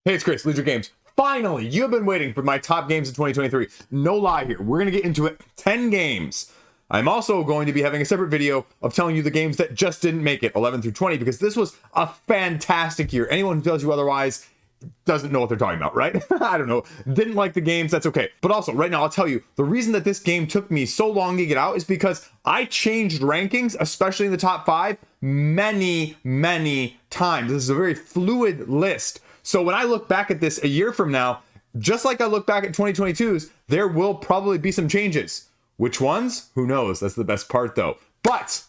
Hey, it's Chris, Liege Games. Finally, you've been waiting for my top games of 2023. No lie here. We're going to get into it. 10 games. I'm also going to be having a separate video of telling you the games that just didn't make it, 11 through 20, because this was a fantastic year. Anyone who tells you otherwise doesn't know what they're talking about, right? I don't know. Didn't like the games, that's okay. But also, right now, I'll tell you, the reason that this game took me so long to get out is because I changed rankings, especially in the top 5, many times. This is a very fluid list. So when I look back at this a year from now, just like I look back at 2022's, there will probably be some changes. Which ones? Who knows? That's the best part though. But,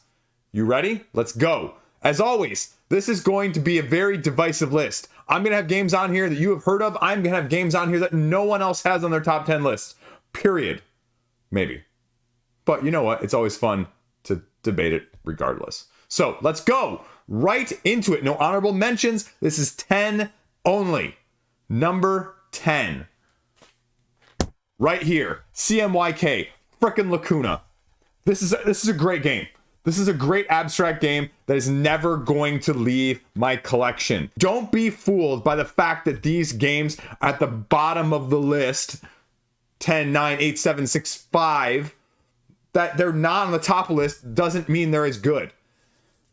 you ready? Let's go. As always, this is going to be a very divisive list. I'm going to have games on here that you have heard of. I'm going to have games on here that no one else has on their top 10 list. Period. Maybe. But you know what? It's always fun to debate it regardless. So let's go right into it. No honorable mentions. This is 10 only. Number 10. Right here. CMYK. Frickin' Lacuna. This is a great game. This is a great abstract game that is never going to leave my collection. Don't be fooled by the fact that these games are at the bottom of the list, 10, 9, 8, 7, 6, 5, that they're not on the top list doesn't mean they're as good.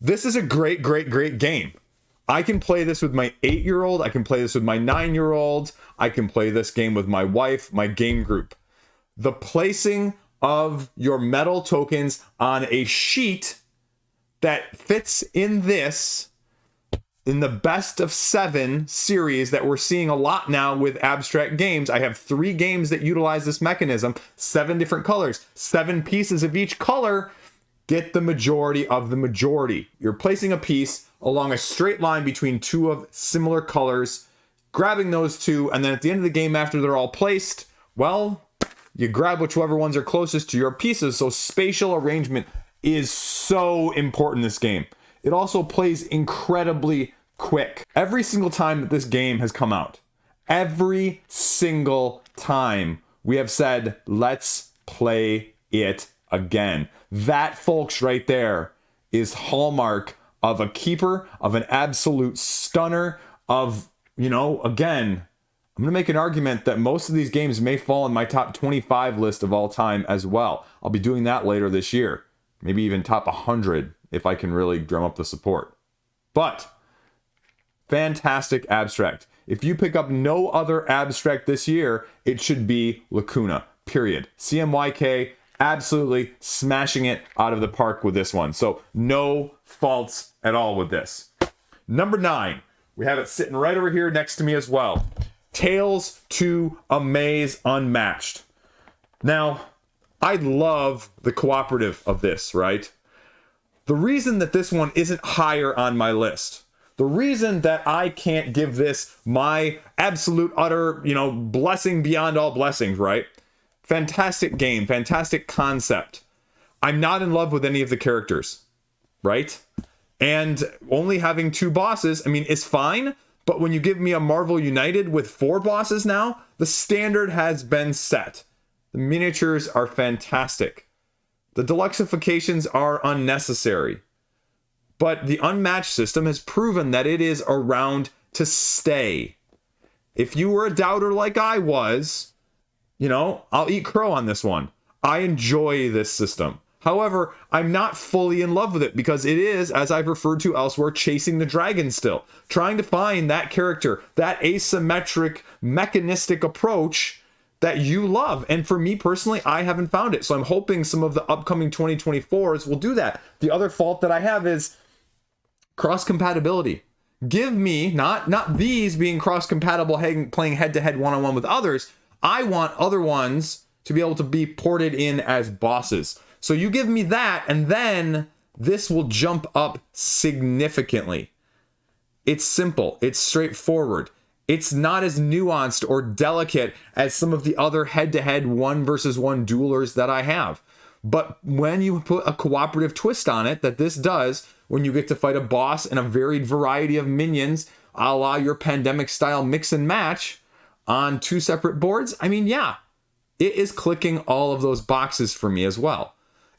This is a great game. I can play this with my 8-year-old. I can play this with my 9-year-old. I can play this game with my wife, my game group. The placing of your metal tokens on a sheet that fits in the best of 7 series that we're seeing a lot now with abstract games. I have 3 games that utilize this mechanism, 7 different colors, 7 pieces of each color. Get the majority of the majority. You're placing a piece along a straight line between 2 of similar colors, grabbing those 2, and then at the end of the game, after they're all placed, well, you grab whichever ones are closest to your pieces. So spatial arrangement is so important in this game. It also plays incredibly quick. Every single time that this game has come out, every single time we have said, let's play it again. That, folks, right there is hallmark of a keeper, of an absolute stunner, of, again, I'm going to make an argument that most of these games may fall in my top 25 list of all time as well. I'll be doing that later this year. Maybe even top 100 if I can really drum up the support. But, fantastic abstract. If you pick up no other abstract this year, it should be Lacuna, period. CMYK, absolutely smashing it out of the park with this one. So, no faults at all with this. Number 9. We have it sitting right over here next to me as well. Tales to Amaze Unmatched. Now, I love the cooperative of this, right? The reason that this one isn't higher on my list, the reason that I can't give this my absolute utter, blessing beyond all blessings, right? Fantastic game, fantastic concept. I'm not in love with any of the characters, right? And only having 2 bosses, is fine. But when you give me a Marvel United with 4 bosses now, the standard has been set. The miniatures are fantastic. The deluxeifications are unnecessary. But the Unmatched system has proven that it is around to stay. If you were a doubter like I was, I'll eat crow on this one. I enjoy this system. However, I'm not fully in love with it because it is, as I've referred to elsewhere, chasing the dragon still. Trying to find that character, that asymmetric, mechanistic approach that you love. And for me personally, I haven't found it. So I'm hoping some of the upcoming 2024s will do that. The other fault that I have is cross-compatibility. Give me, not these being cross-compatible, playing head-to-head one-on-one with others. I want other ones to be able to be ported in as bosses. So you give me that, and then this will jump up significantly. It's simple. It's straightforward. It's not as nuanced or delicate as some of the other head-to-head 1 versus 1 duelers that I have. But when you put a cooperative twist on it, that this does, when you get to fight a boss and a varied variety of minions, a la your pandemic-style mix and match on 2 separate boards, it is clicking all of those boxes for me as well.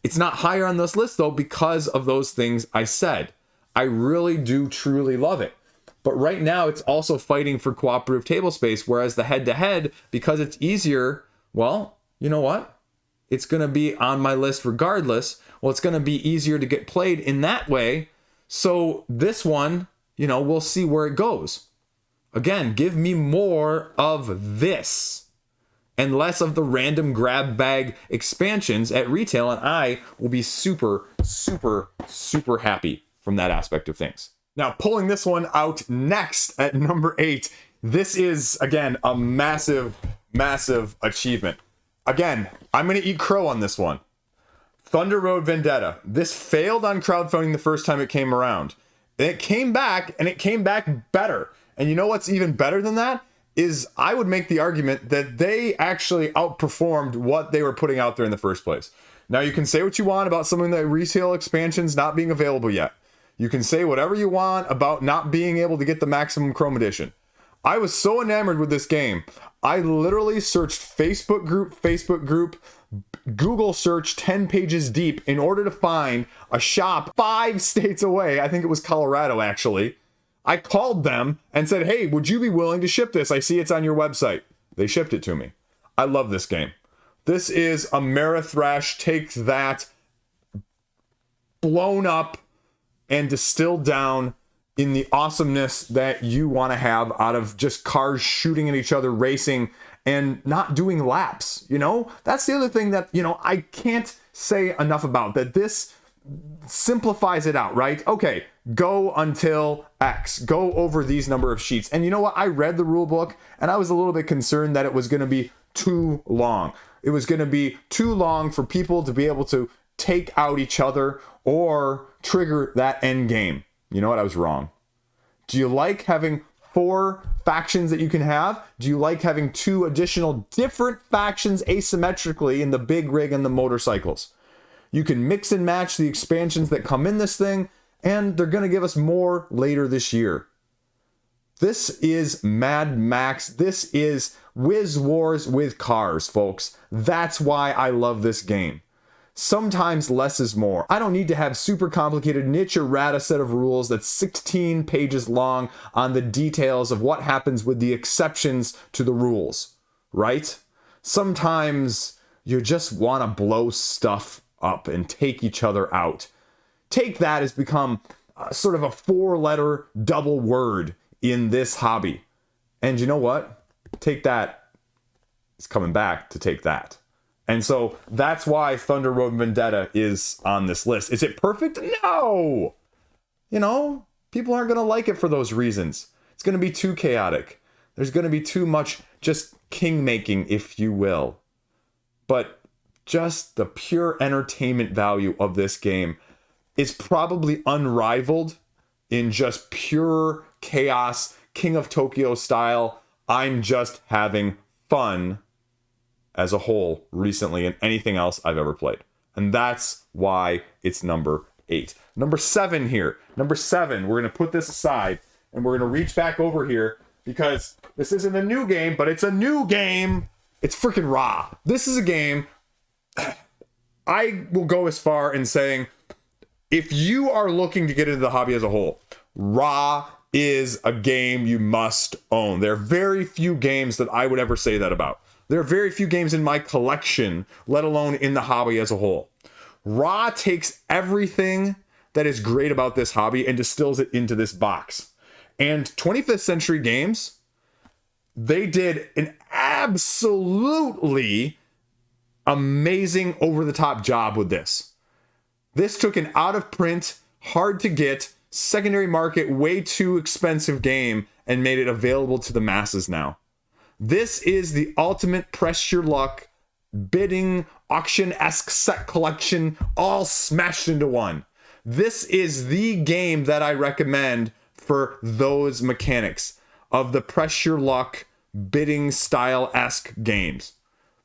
It's not higher on this list, though, because of those things I said. I really do truly love it. But right now, it's also fighting for cooperative table space, whereas the head-to-head, because it's easier, well, you know what? It's going to be on my list regardless. Well, it's going to be easier to get played in that way. So this one, you know, we'll see where it goes. Again, give me more of this and less of the random grab bag expansions at retail, and I will be super, super, super happy from that aspect of things. Now, pulling this one out next at number 8, this is, again, a massive, massive achievement. Again, I'm going to eat crow on this one. Thunder Road Vendetta. This failed on crowdfunding the first time it came around. And it came back, and it came back better. And you know what's even better than that? Is I would make the argument that they actually outperformed what they were putting out there in the first place. Now, you can say what you want about some of the retail expansions not being available yet. You can say whatever you want about not being able to get the maximum Chrome edition. I was so enamored with this game. I literally searched Facebook group, Google search 10 pages deep in order to find a shop 5 states away. I think it was Colorado, actually. I called them and said, hey, would you be willing to ship this? I see it's on your website. They shipped it to me. I love this game. This is Amerithrash Take That blown up and distilled down in the awesomeness that you want to have out of just cars shooting at each other, racing, and not doing laps, you know? That's the other thing that, you know, I can't say enough about, that this simplifies it out, right? Okay, go until X, go over these number of sheets. And you know what? I read the rule book and I was a little bit concerned that it was going to be too long. It was going to be too long for people to be able to take out each other or trigger that end game. You know what? I was wrong. Do you like having 4 factions that you can have? Do you like having 2 additional different factions asymmetrically in the big rig and the motorcycles? You can mix and match the expansions that come in this thing, and they're going to give us more later this year. This is Mad Max. This is Whiz Wars with cars, folks. That's why I love this game. Sometimes less is more. I don't need to have super complicated niche errata set of rules that's 16 pages long on the details of what happens with the exceptions to the rules, right? Sometimes you just want to blow stuff up and take each other out. Take That has become sort of a 4-letter double word in this hobby. And you know what? Take That is coming back to Take That. And so that's why Thunder Road Vendetta is on this list. Is it perfect? No! You know, people aren't going to like it for those reasons. It's going to be too chaotic. There's going to be too much just king-making, if you will. But just the pure entertainment value of this game is probably unrivaled in just pure chaos, King of Tokyo style. I'm just having fun as a whole recently in anything else I've ever played. And that's why it's number 8. Number 7 here. Number 7, we're going to put this aside and we're going to reach back over here because this isn't a new game, but it's a new game. It's freaking Ra. This is a game, I will go as far in saying, if you are looking to get into the hobby as a whole, Ra is a game you must own. There are very few games that I would ever say that about. There are very few games in my collection, let alone in the hobby as a whole. Ra takes everything that is great about this hobby and distills it into this box. And 25th Century Games, they did an absolutely amazing over-the-top job with this. This took an out-of-print, hard-to-get, secondary market, way too expensive game and made it available to the masses now. This is the ultimate press your luck, bidding, auction-esque set collection, all smashed into one. This is the game that I recommend for those mechanics of the press your luck, bidding style-esque games.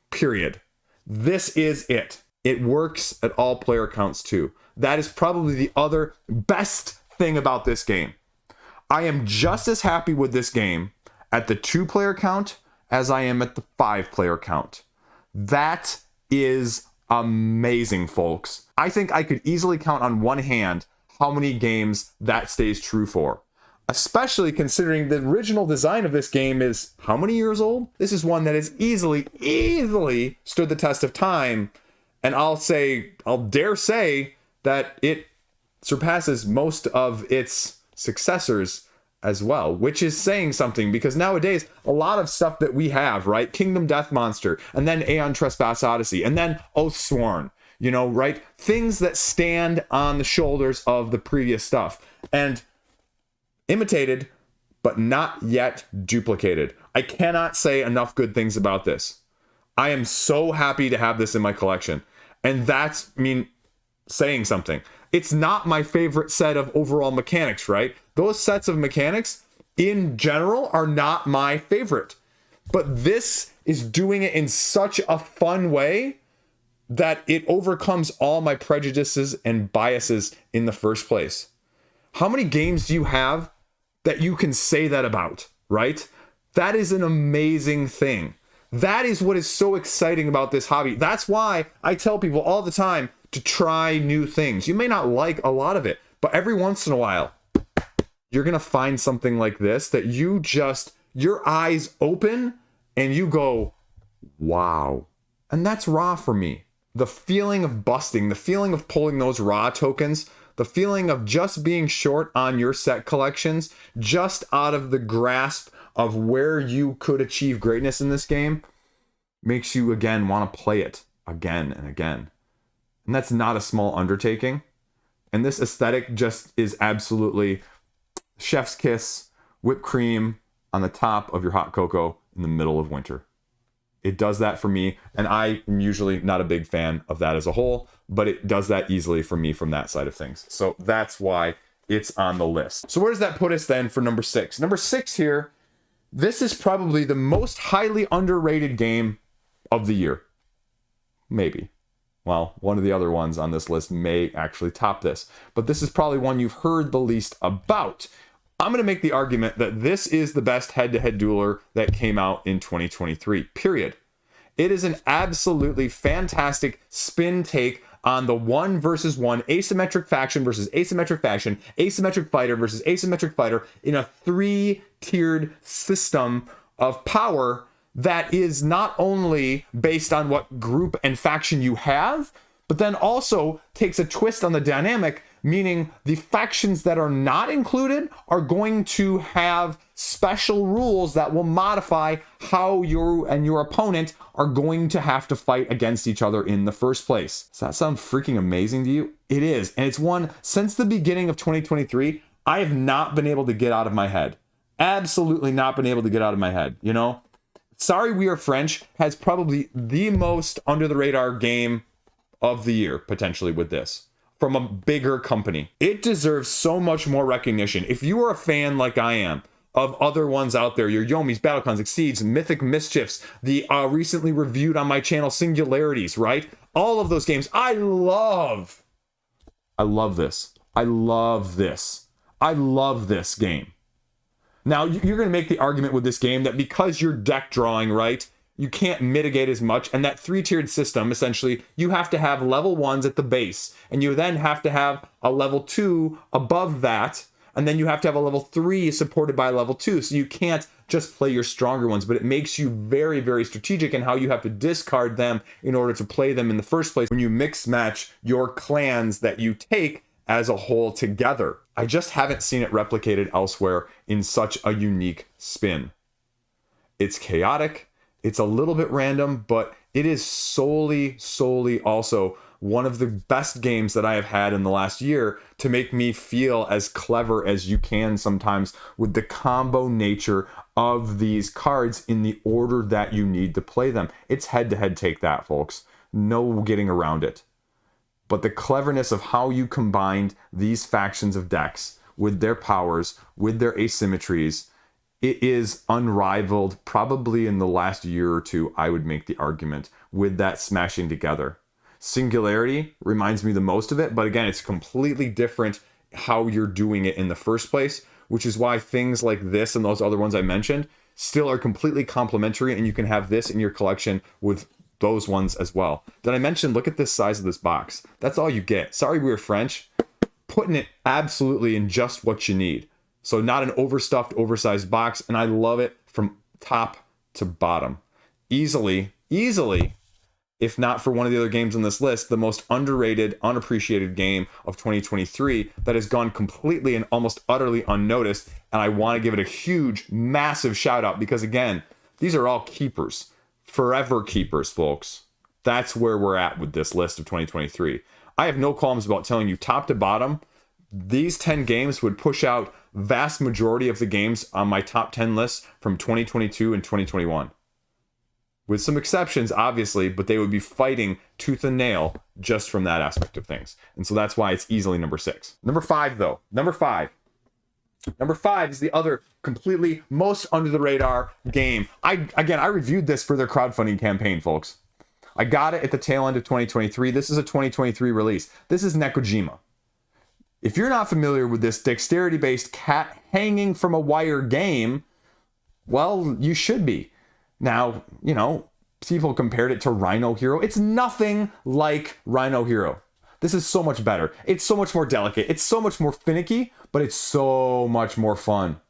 Period. This is it. It works at all player counts too. That is probably the other best thing about this game. I am just as happy with this game at the 2-player count as I am at the 5-player count. That is amazing, folks. I think I could easily count on one hand how many games that stays true for. especially considering the original design of this game is how many years old? This is one that has easily stood the test of time, and I'll dare say that it surpasses most of its successors as well, which is saying something, because nowadays a lot of stuff that we have, right? Kingdom Death Monster, and then Aeon Trespass Odyssey, and then Oathsworn, you know, right? Things that stand on the shoulders of the previous stuff and imitated, but not yet duplicated. I cannot say enough good things about this. I am so happy to have this in my collection, and that's, saying something. It's not my favorite set of overall mechanics, right? Those sets of mechanics in general are not my favorite, but this is doing it in such a fun way that it overcomes all my prejudices and biases in the first place. How many games do you have that you can say that about, right? That is an amazing thing. That is what is so exciting about this hobby. That's why I tell people all the time to try new things. You may not like a lot of it, but every once in a while, you're going to find something like this that your eyes open and you go, wow. And that's raw for me. The feeling of busting, the feeling of pulling those raw tokens, the feeling of just being short on your set collections, just out of the grasp of where you could achieve greatness in this game, makes you again want to play it again and again. And that's not a small undertaking. And this aesthetic just is absolutely chef's kiss, whipped cream on the top of your hot cocoa in the middle of winter. It does that for me, and I am usually not a big fan of that as a whole, but it does that easily for me from that side of things. So that's why it's on the list. So where does that put us then for number 6? Number 6 here, this is probably the most highly underrated game of the year. Maybe. Well, one of the other ones on this list may actually top this, but this is probably one you've heard the least about. I'm going to make the argument that this is the best head-to-head dueler that came out in 2023, period. It is an absolutely fantastic spin take on the 1 versus 1 asymmetric faction versus asymmetric faction, asymmetric fighter versus asymmetric fighter in a 3-tiered system of power that is not only based on what group and faction you have, but then also takes a twist on the dynamic, meaning the factions that are not included are going to have special rules that will modify how you and your opponent are going to have to fight against each other in the first place. Does that sound freaking amazing to you? It is. And it's one, since the beginning of 2023, I have not been able to get out of my head. Absolutely not been able to get out of my head, you know? Sorry We Are French has probably the most under the radar game of the year, potentially, with this, from a bigger company. It deserves so much more recognition. If you are a fan like I am of other ones out there, your Yomis, Battlecons, Exceeds, Mythic Mischiefs, the recently reviewed on my channel Singularities, right? All of those games, I love this. I love this. I love this game. Now, you're going to make the argument with this game that because you're deck drawing, right, you can't mitigate as much, and that 3-tiered system, essentially, you have to have level 1s at the base, and you then have to have a level 2 above that, and then you have to have a level 3 supported by level 2, so you can't just play your stronger ones, but it makes you very, very strategic in how you have to discard them in order to play them in the first place when you mix match your clans that you take as a whole together. I just haven't seen it replicated elsewhere in such a unique spin. It's chaotic, it's a little bit random, but it is solely also one of the best games that I have had in the last year to make me feel as clever as you can sometimes with the combo nature of these cards in the order that you need to play them. It's head-to-head take that, folks. No getting around it. But the cleverness of how you combined these factions of decks with their powers, with their asymmetries, it is unrivaled. Probably in the last year or two, I would make the argument with that smashing together. Singularity reminds me the most of it, but again, it's completely different how you're doing it in the first place, which is why things like this and those other ones I mentioned still are completely complementary, and you can have this in your collection with those ones as well. Did I mention, look at this size of this box. That's all you get. Sorry We Were French, putting it absolutely in just what you need. So not an overstuffed, oversized box, and I love it from top to bottom. Easily, if not for one of the other games on this list, the most underrated, unappreciated game of 2023 that has gone completely and almost utterly unnoticed. And I want to give it a huge, massive shout out because, again, these are all keepers, forever keepers, folks. That's where we're at with this list of 2023. I have no qualms about telling you top to bottom, these 10 games would push out vast majority of the games on my top 10 list from 2022 and 2021. With some exceptions, obviously, but they would be fighting tooth and nail just from that aspect of things. And so that's why it's easily number 6. Number 5, though. Number 5 is the other completely most under the radar game. I reviewed this for their crowdfunding campaign, folks. I got it at the tail end of 2023. This is a 2023 release. This is Nekojima. If you're not familiar with this dexterity-based cat hanging from a wire game, well, you should be. Now, you know, people compared it to Rhino Hero. It's nothing like Rhino Hero. This is so much better. It's so much more delicate. It's so much more finicky, but it's so much more fun.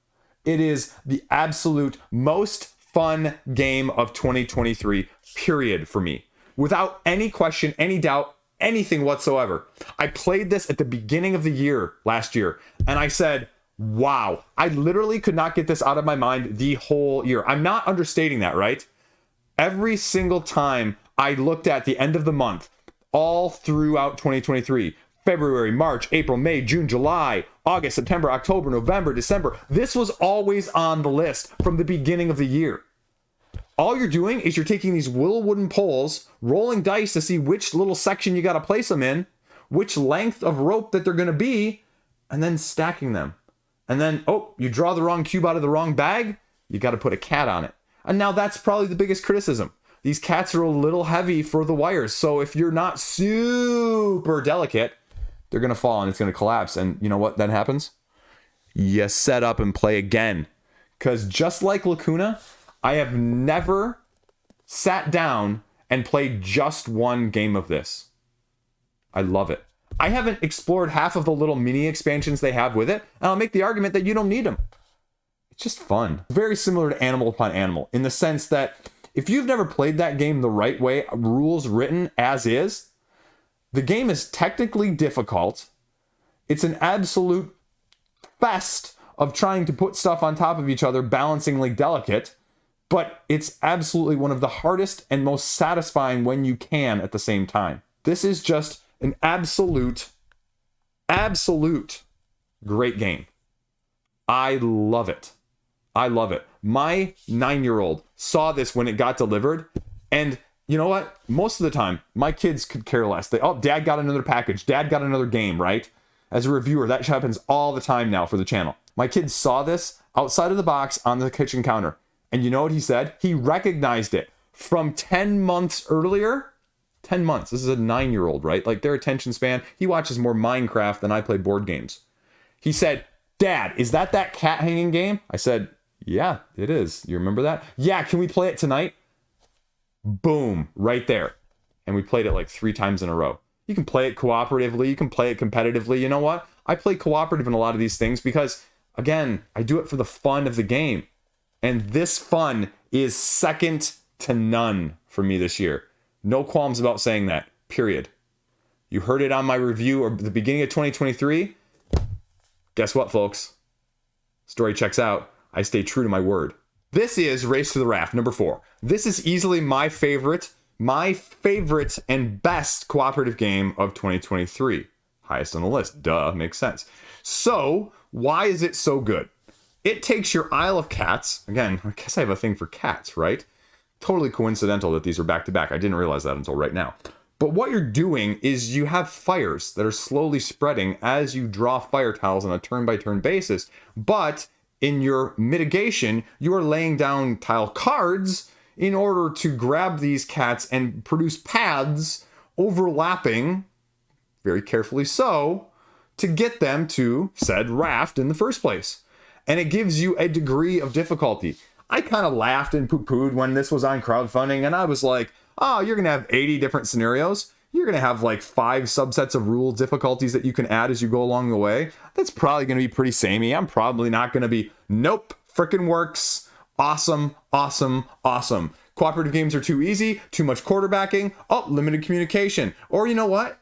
It is the absolute most fun game of 2023, period, for me. Without any question, any doubt, anything whatsoever. I played this at the beginning of the year, last year, and I said, wow, I literally could not get this out of my mind the whole year. I'm not understating that, right? Every single time I looked at the end of the month, all throughout 2023, February, March, April, May, June, July, August, September, October, November, December, this was always on the list from the beginning of the year. All you're doing is you're taking these little wooden poles, rolling dice to see which little section you got to place them in, which length of rope that they're going to be, and then stacking them. And then, oh, you draw the wrong cube out of the wrong bag, you got to put a cat on it. And now that's probably the biggest criticism. These cats are a little heavy for the wires. So if you're not super delicate, they're going to fall and it's going to collapse. And you know what then happens? You set up and play again. Because just like Lacuna, I have never sat down and played just one game of this. I love it. I haven't explored half of the little mini expansions they have with it, and I'll make the argument that you don't need them. It's just fun. Very similar to Animal Upon Animal, in the sense that if you've never played that game the right way, rules written as is, the game is technically difficult. It's an absolute fest of trying to put stuff on top of each other, balancingly delicate, but it's absolutely one of the hardest and most satisfying when you can at the same time. This is just an absolute great game. I love it. I love it. My 9-year-old saw this when it got delivered, and you know what? Most of the time, my kids could care less. Dad got another package. Dad got another game, right? As a reviewer, that happens all the time now for the channel. My kids saw this outside of the box on the kitchen counter, and you know what he said? He recognized it from 10 months earlier. 10 months. This is a 9-year-old, right? Like, their attention span, he watches more Minecraft than I play board games. He said, Dad, is that cat hanging game? I said, yeah, it is. You remember that? Yeah, can we play it tonight? Boom, right there. And we played it like 3 times in a row. You can play it cooperatively. You can play it competitively. You know what? I play cooperative in a lot of these things because, again, I do it for the fun of the game. And this fun is second to none for me this year. No qualms about saying that, period. You heard it on my review at the beginning of 2023. Guess what, folks? Story checks out. I stay true to my word. This is Race to the Raft, number 4. This is easily my favorite and best cooperative game of 2023. Highest on the list. Duh, makes sense. So, why is it so good? It takes your Isle of Cats. Again, I guess I have a thing for cats, right? Totally coincidental that these are back to back. I didn't realize that until right now. But what you're doing is you have fires that are slowly spreading as you draw fire tiles on a turn-by-turn basis. But in your mitigation, you are laying down tile cards in order to grab these cats and produce paths overlapping, very carefully so, to get them to said raft in the first place. And it gives you a degree of difficulty. I kind of laughed and poo-pooed when this was on crowdfunding, and I was like, oh, you're going to have 80 different scenarios. you're going to have like 5 subsets of rule difficulties that you can add as you go along the way. That's probably going to be pretty samey. I'm probably not going to be, nope, frickin' works. Awesome, awesome, awesome. Cooperative games are too easy, too much quarterbacking, oh, limited communication. Or you know what?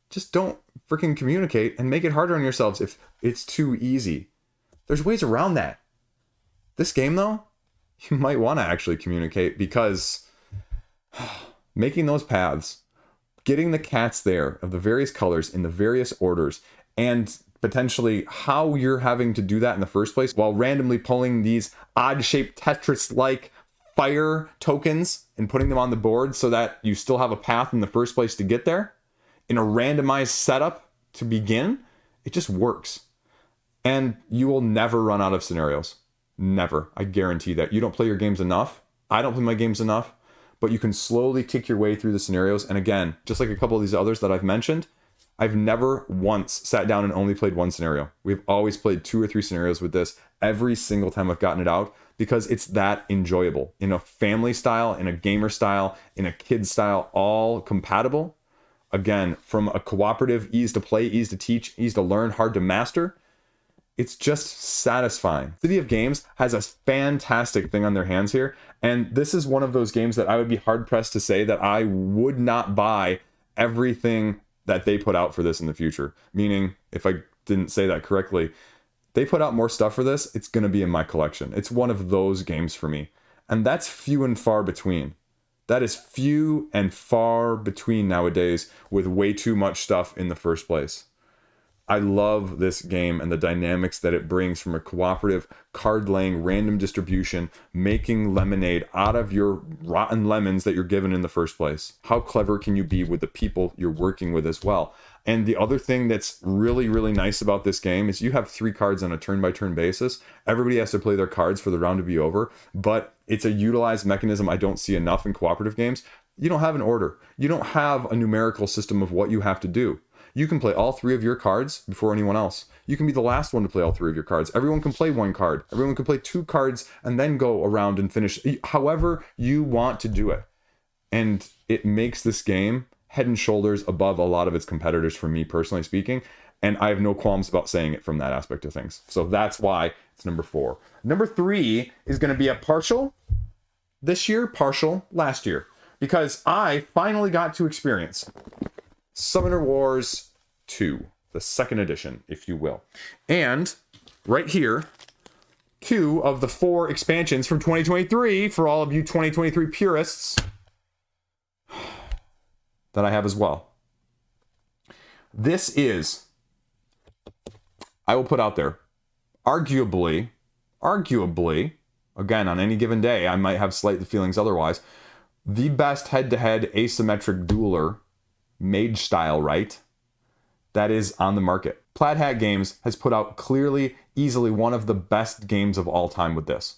Just don't freaking communicate and make it harder on yourselves if it's too easy. There's ways around that. This game, though, you might want to actually communicate, because making those paths, getting the cats there of the various colors in the various orders, and potentially how you're having to do that in the first place while randomly pulling these odd-shaped Tetris-like fire tokens and putting them on the board so that you still have a path in the first place to get there in a randomized setup to begin, it just works. And you will never run out of scenarios. Never. I guarantee that. You don't play your games enough. I don't play my games enough, but you can slowly kick your way through the scenarios. And again, just like a couple of these others that I've mentioned, I've never once sat down and only played one scenario. We've always played 2 or 3 scenarios with this every single time I've gotten it out, because it's that enjoyable. In a family style, in a gamer style, in a kid style, all compatible. Again, from a cooperative, ease to play, ease to teach, ease to learn, hard to master, it's just satisfying. City of Games has a fantastic thing on their hands here, and this is one of those games that I would be hard-pressed to say that I would not buy everything that they put out for this in the future. Meaning, if I didn't say that correctly, they put out more stuff for this, it's going to be in my collection. It's one of those games for me. And that's few and far between. That is few and far between nowadays with way too much stuff in the first place. I love this game and the dynamics that it brings from a cooperative, card-laying, random distribution, making lemonade out of your rotten lemons that you're given in the first place. How clever can you be with the people you're working with as well? And the other thing that's really, really nice about this game is you have 3 cards on a turn-by-turn basis. Everybody has to play their cards for the round to be over, but it's a utilized mechanism I don't see enough in cooperative games. You don't have an order. You don't have a numerical system of what you have to do. You can play all 3 of your cards before anyone else. You can be the last one to play all 3 of your cards. Everyone can play 1 card. Everyone can play 2 cards and then go around and finish however you want to do it. And it makes this game head and shoulders above a lot of its competitors, for me personally speaking. And I have no qualms about saying it from that aspect of things. So that's why it's number 4. Number 3 is going to be a partial this year, partial last year. Because I finally got to experience Summoner Wars 2, the 2nd edition, if you will. And right here, 2 of the 4 expansions from 2023 for all of you 2023 purists that I have as well. This is, I will put out there, arguably, again, on any given day, I might have slight feelings otherwise, the best head-to-head asymmetric dueler, mage style, right? That is on the market. Plaid Hat Games has put out clearly, easily one of the best games of all time with this.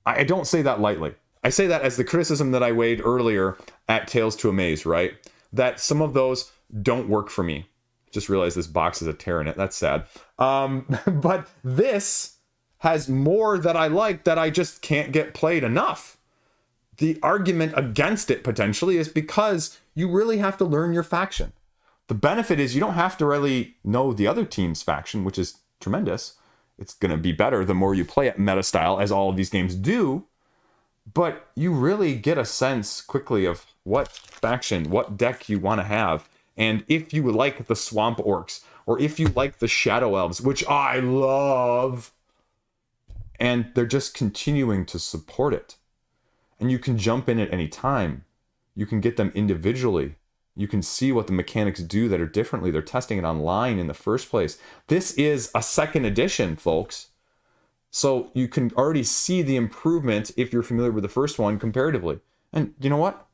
I don't say that lightly. I say that as the criticism that I weighed earlier at Tales to Amaze, right? That some of those don't work for me. Just realized this box has a tear in it. That's sad. But this has more that I like that I just can't get played enough. The argument against it potentially is because you really have to learn your faction. The benefit is you don't have to really know the other team's faction, which is tremendous. It's going to be better the more you play it meta style, as all of these games do. But you really get a sense quickly of what faction, what deck you want to have. And if you like the Swamp Orcs, or if you like the Shadow Elves, which I love, and they're just continuing to support it. And you can jump in at any time. You can get them individually. You can see what the mechanics do that are differently. They're testing it online in the first place. This is a 2nd edition, folks. So you can already see the improvement if you're familiar with the first one comparatively. And you know what?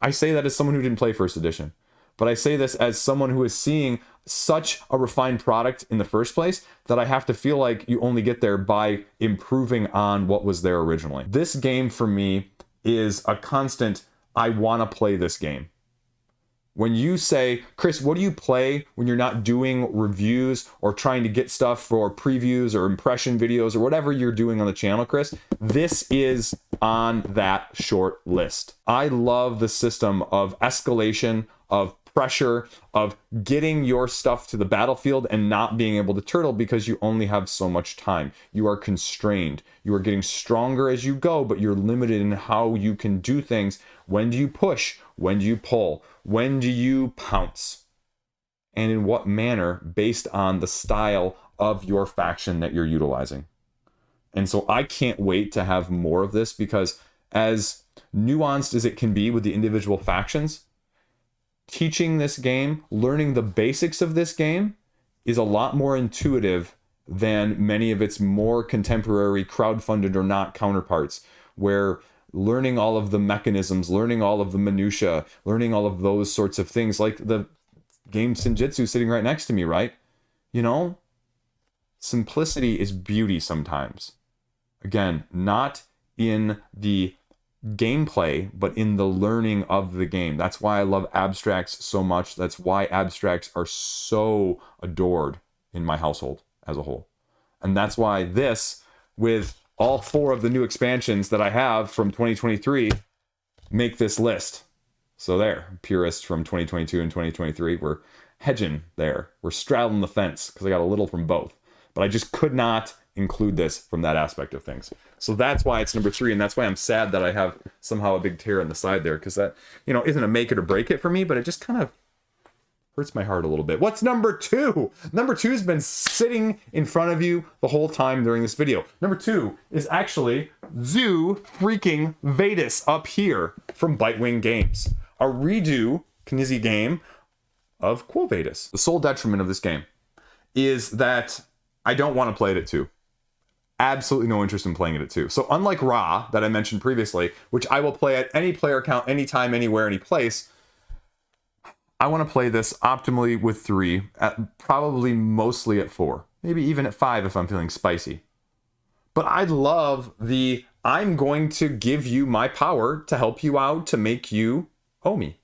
I say that as someone who didn't play 1st edition. But I say this as someone who is seeing such a refined product in the first place that I have to feel like you only get there by improving on what was there originally. This game for me is a constant, I want to play this game. When you say, Chris, what do you play when you're not doing reviews or trying to get stuff for previews or impression videos or whatever you're doing on the channel, Chris? This is on that short list. I love the system of escalation, of pressure of getting your stuff to the battlefield and not being able to turtle because you only have so much time. You are constrained. You are getting stronger as you go, but you're limited in how you can do things. When do you push? When do you pull? When do you pounce? And in what manner, based on the style of your faction that you're utilizing. And so I can't wait to have more of this, because as nuanced as it can be with the individual factions, teaching this game, learning the basics of this game is a lot more intuitive than many of its more contemporary crowdfunded or not counterparts, where learning all of the mechanisms, learning all of the minutia, learning all of those sorts of things, like the game Senjutsu sitting right next to me, right? You know, simplicity is beauty sometimes. Again, not in the gameplay, but in the learning of the game. That's why I love abstracts so much. That's why abstracts are so adored in my household as a whole. And that's why this, with all 4 of the new expansions that I have from 2023, make this list. So there, purists from 2022 and 2023, we're hedging there. We're straddling the fence because I got a little from both. But I just could not include this from that aspect of things. So that's why it's number 3, and that's why I'm sad that I have somehow a big tear on the side there, because that, you know, isn't a make it or break it for me, but it just kind of hurts my heart a little bit. What's number 2? Number 2 has been sitting in front of you the whole time during this video. Number 2 is actually Zoo freaking Vetus up here from Bitewing Games. A redo Knizzy game of Quo Vadis. The sole detriment of this game is that I don't want to play it at 2. Absolutely no interest in playing it at 2. So unlike Ra, that I mentioned previously, which I will play at any player count, anytime, anywhere, any place, I want to play this optimally with 3, at probably mostly at 4, maybe even at 5 if I'm feeling spicy. But I love the, I'm going to give you my power to help you out, to make you owe me.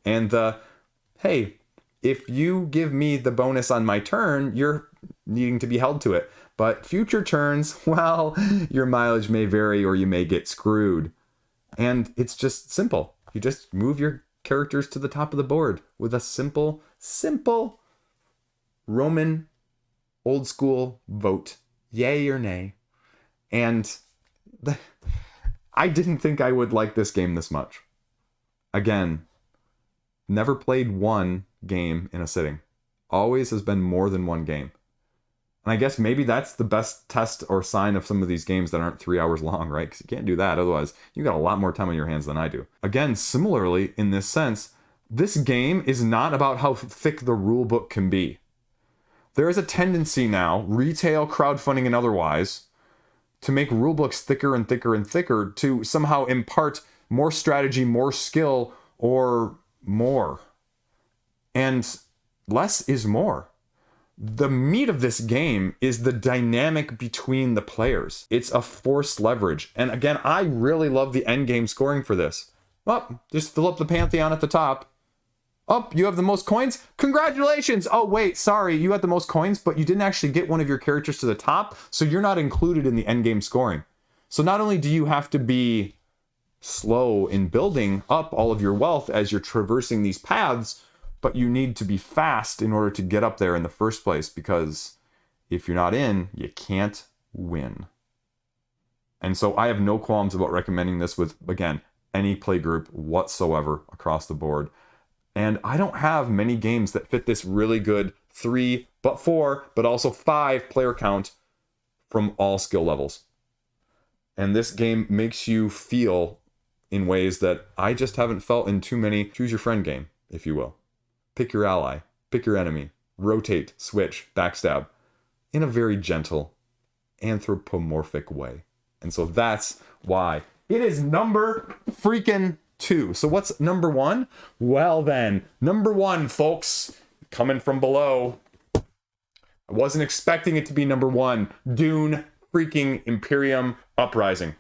And the, hey, if you give me the bonus on my turn, you're needing to be held to it. But future turns, well, your mileage may vary or you may get screwed. And it's just simple. You just move your characters to the top of the board with a simple Roman old school vote. Yay or nay. And I didn't think I would like this game this much. Again, never played one game in a sitting. Always has been more than one game. And I guess maybe that's the best test or sign of some of these games that aren't 3 hours long, right? Because you can't do that. Otherwise, you got a lot more time on your hands than I do. Again, similarly, in this sense, this game is not about how thick the rule book can be. There is a tendency now, retail, crowdfunding, and otherwise, to make rulebooks thicker and thicker and thicker to somehow impart more strategy, more skill, or more. And less is more. The meat of this game is the dynamic between the players. It's a forced leverage. And again, I really love the endgame scoring for this. Oh, just fill up the Pantheon at the top. Oh, you have the most coins? Congratulations! Oh, wait, sorry, you had the most coins, but you didn't actually get one of your characters to the top, so you're not included in the endgame scoring. So not only do you have to be slow in building up all of your wealth as you're traversing these paths, but you need to be fast in order to get up there in the first place, because if you're not in, you can't win. And so I have no qualms about recommending this with, again, any play group whatsoever across the board. And I don't have many games that fit this really good 3, but 4, but also 5 player count from all skill levels. And this game makes you feel in ways that I just haven't felt in too many choose your friend game, if you will. Pick your ally, pick your enemy, rotate, switch, backstab, in a very gentle, anthropomorphic way. And so that's why it is number freaking 2. So what's number 1? Well then, number 1, folks, coming from below. I wasn't expecting it to be number 1. Dune freaking Imperium Uprising.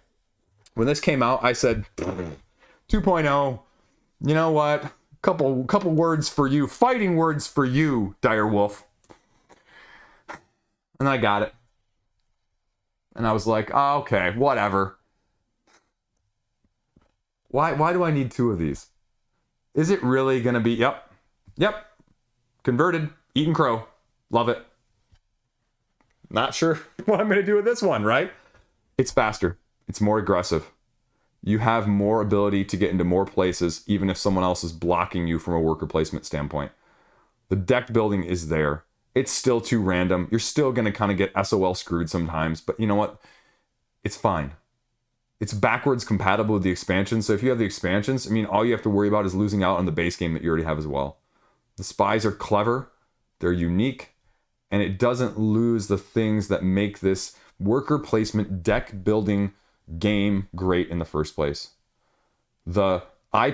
When this came out, I said 2.0. You know what? Couple words for you, fighting words for you, Direwolf. And I got it. And I was like, oh, okay, whatever. Why do I need 2 of these? Is it really gonna be, yep, Yep. Converted. Eating crow. Love it. Not sure what I'm going to do with this one, right? It's faster. It's more aggressive. You have more ability to get into more places, even if someone else is blocking you from a worker placement standpoint. The deck building is there. It's still too random. You're still going to kind of get SOL screwed sometimes, but you know what? It's fine. It's backwards compatible with the expansions. So if you have the expansions, I mean, all you have to worry about is losing out on the base game that you already have as well. The spies are clever. They're unique. And it doesn't lose the things that make this worker placement deck building game great in the first place. The I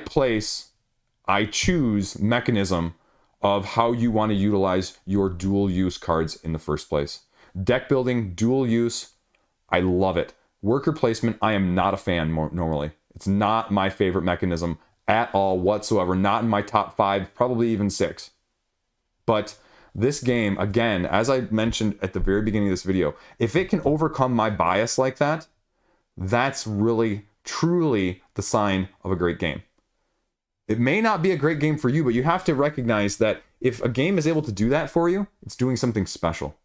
choose mechanism of how you want to utilize your dual use cards in the first place. Deck building, dual use, I love it. Worker placement, I am not a fan normally. It's not my favorite mechanism at all whatsoever. Not in my top 5, probably even 6. But this game, again, as I mentioned at the very beginning of this video, if it can overcome my bias like that, that's really, truly the sign of a great game. It may not be a great game for you, but you have to recognize that if a game is able to do that for you, it's doing something special.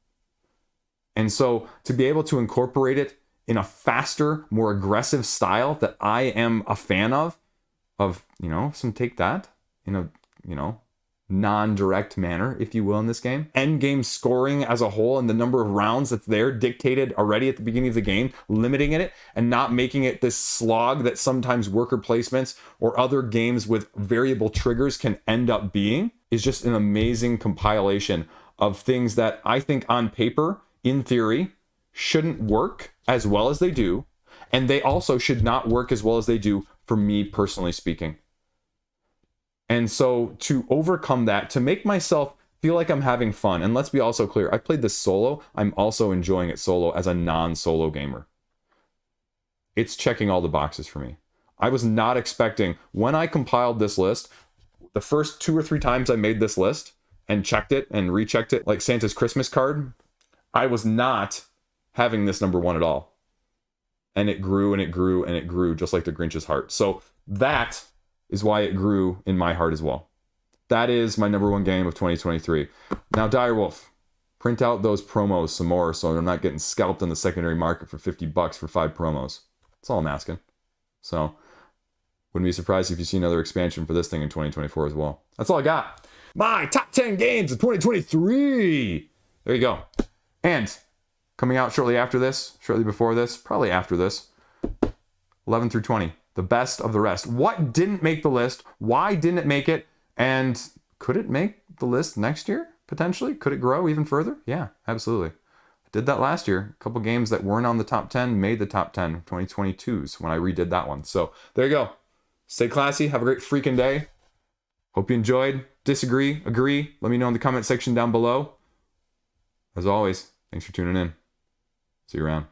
And so to be able to incorporate it in a faster, more aggressive style that I am a fan of, some take that in a, non-direct manner, if you will, in this game. End game scoring as a whole and the number of rounds that's there dictated already at the beginning of the game, limiting it and not making it this slog that sometimes worker placements or other games with variable triggers can end up being, is just an amazing compilation of things that I think on paper, in theory, shouldn't work as well as they do. And they also should not work as well as they do for me personally speaking. And so to overcome that, to make myself feel like I'm having fun, and let's be also clear, I played this solo, I'm also enjoying it solo as a non-solo gamer. It's checking all the boxes for me. I was not expecting, when I compiled this list, the first 2 or 3 times I made this list and checked it and rechecked it like Santa's Christmas card, I was not having this number 1 at all. And it grew and it grew and it grew just like the Grinch's heart. So that is why it grew in my heart as well. That is my number 1 game of 2023. Now, Direwolf, print out those promos some more so I'm not getting scalped on the secondary market for $50 for 5 promos. That's all I'm asking. So, wouldn't be surprised if you see another expansion for this thing in 2024 as well. That's all I got. My top 10 games of 2023. There you go. And coming out shortly after this, shortly before this, probably after this, 11 through 20. The best of the rest. What didn't make the list? Why didn't it make it? And could it make the list next year? Potentially? Could it grow even further? Yeah, absolutely. I did that last year. A couple games that weren't on the top 10 made the top 10 2022s when I redid that one. So there you go. Stay classy. Have a great freaking day. Hope you enjoyed. Disagree, agree. Let me know in the comment section down below. As always, thanks for tuning in. See you around.